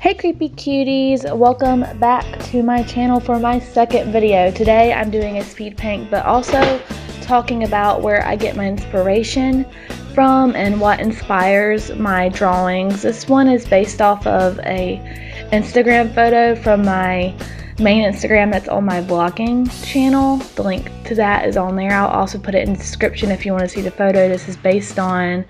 Hey creepy cuties, welcome back to my channel for my second video. Today I'm doing a speed paint, but also talking about where I get my inspiration from and what inspires my drawings. This one is based off of a Instagram photo from my main Instagram that's on my blogging channel. The link to that is on there. I'll also put it in the description if you want to see the photo. This is based on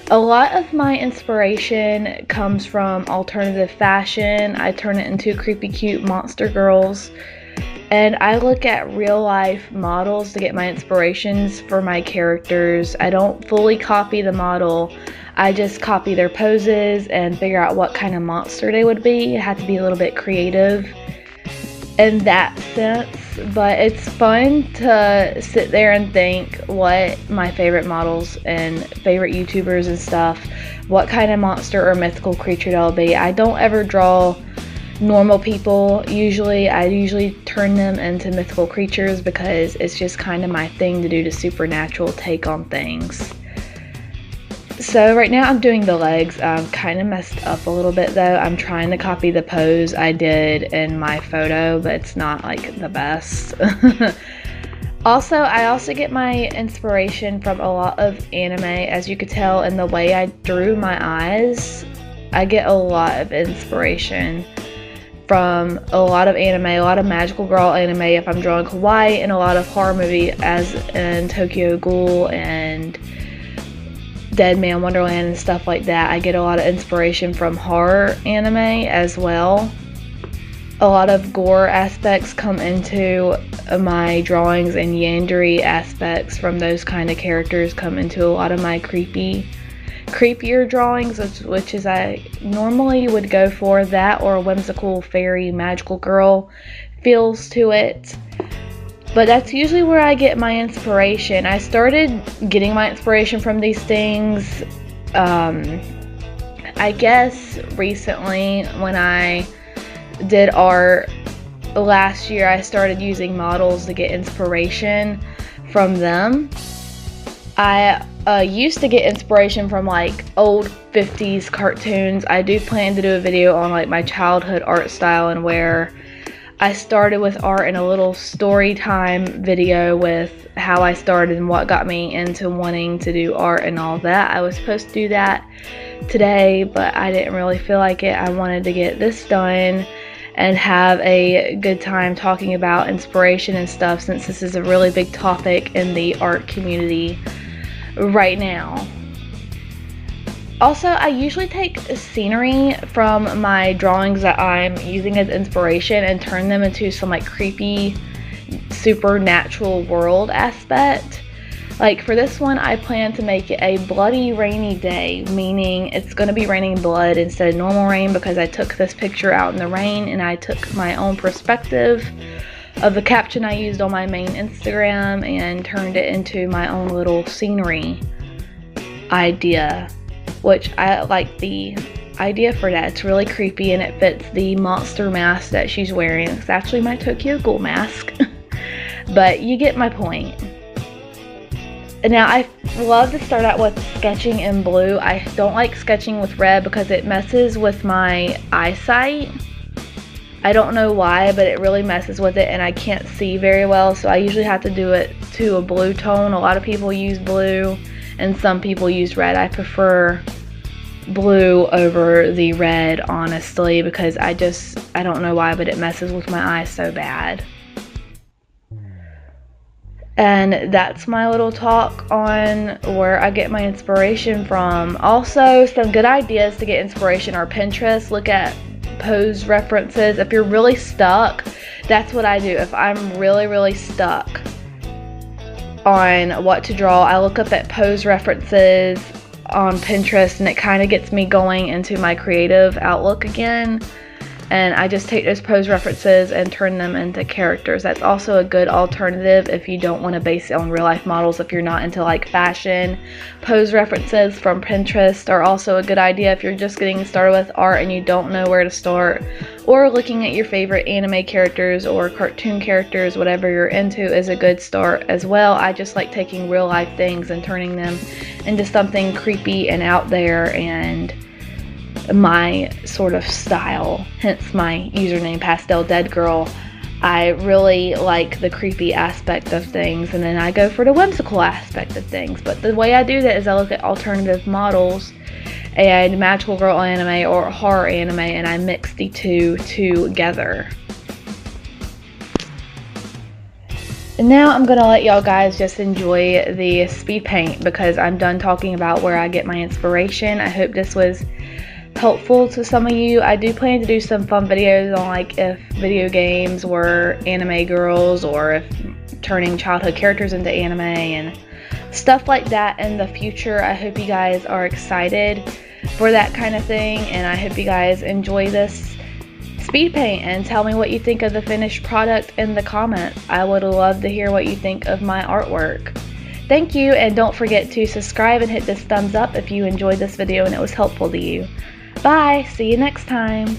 a lot of my inspiration comes from alternative fashion. I turn it into creepy cute monster girls, and I look at real life models to get my inspirations for my characters. I don't fully copy the model, I just copy their poses and figure out what kind of monster they would be. I have to be a little bit creative in that sense, but it's fun to sit there and think what my favorite models and favorite YouTubers and stuff, what kind of monster or mythical creature they'll be. I don't ever draw normal people. I usually turn them into mythical creatures because it's just kind of my thing to do, the supernatural take on things. So right now I'm doing the legs. I've kind of messed up a little bit though. I'm trying to copy the pose I did in my photo, but it's not like the best. I also get my inspiration from a lot of anime. As you could tell in the way I drew my eyes, I get a lot of inspiration from a lot of anime, a lot of magical girl anime if I'm drawing kawaii, and a lot of horror movie as in Tokyo Ghoul and Dead Man Wonderland and stuff like that. I get a lot of inspiration from horror anime as well. A lot of gore aspects come into my drawings, and yandere aspects from those kind of characters come into a lot of my creepier drawings, which is I normally would go for that or a whimsical fairy magical girl feels to it. But that's usually where I get my inspiration. I started getting my inspiration from these things, I guess recently when I did art last year. I started using models to get inspiration from them. I used to get inspiration from like old 50s cartoons. I do plan to do a video on like my childhood art style and where I started with art, in a little story time video with how I started and what got me into wanting to do art and all that. I was supposed to do that today, but I didn't really feel like it. I wanted to get this done and have a good time talking about inspiration and stuff, since this is a really big topic in the art community right now. Also, I usually take scenery from my drawings that I'm using as inspiration and turn them into some like creepy supernatural world aspect. Like for this one, I plan to make it a bloody rainy day, meaning it's going to be raining blood instead of normal rain, because I took this picture out in the rain and I took my own perspective of the caption I used on my main Instagram and turned it into my own little scenery idea, which I like the idea for that. It's really creepy and it fits the monster mask that she's wearing. It's actually my Tokyo Ghoul mask, but you get my point. And now I love to start out with sketching in blue. I don't like sketching with red because it messes with my eyesight. I don't know why, but it really messes with it and I can't see very well, so I usually have to do it to a blue tone. A lot of people use blue and some people use red. I prefer blue over the red, honestly, because I don't know why, but it messes with my eyes so bad. And that's my little talk on where I get my inspiration from. Also, some good ideas to get inspiration are Pinterest. Look at pose references. If you're really stuck, that's what I do. If I'm really stuck on what to draw, I look up at pose references on Pinterest, and it kind of gets me going into my creative outlook again, and I just take those pose references and turn them into characters. That's also a good alternative if you don't want to base it on real life models. If you're not into like fashion, pose references from Pinterest are also a good idea if you're just getting started with art and you don't know where to start, or looking at your favorite anime characters or cartoon characters. Whatever you're into is a good start as well. I just like taking real life things and turning them into something creepy and out there and my sort of style, hence my username Pastel Dead Girl. I really like the creepy aspect of things, and then I go for the whimsical aspect of things. But the way I do that is I look at alternative models and magical girl anime or horror anime, and I mix the two together. And now I'm gonna let y'all guys just enjoy the speed paint because I'm done talking about where I get my inspiration. I hope this was helpful to some of you. I do plan to do some fun videos on like if video games were anime girls, or if turning childhood characters into anime and stuff like that in the future. I hope you guys are excited for that kind of thing, and I hope you guys enjoy this speed paint and tell me what you think of the finished product in the comments. I would love to hear what you think of my artwork. Thank you, and don't forget to subscribe and hit this thumbs up if you enjoyed this video and it was helpful to you. Bye, see you next time.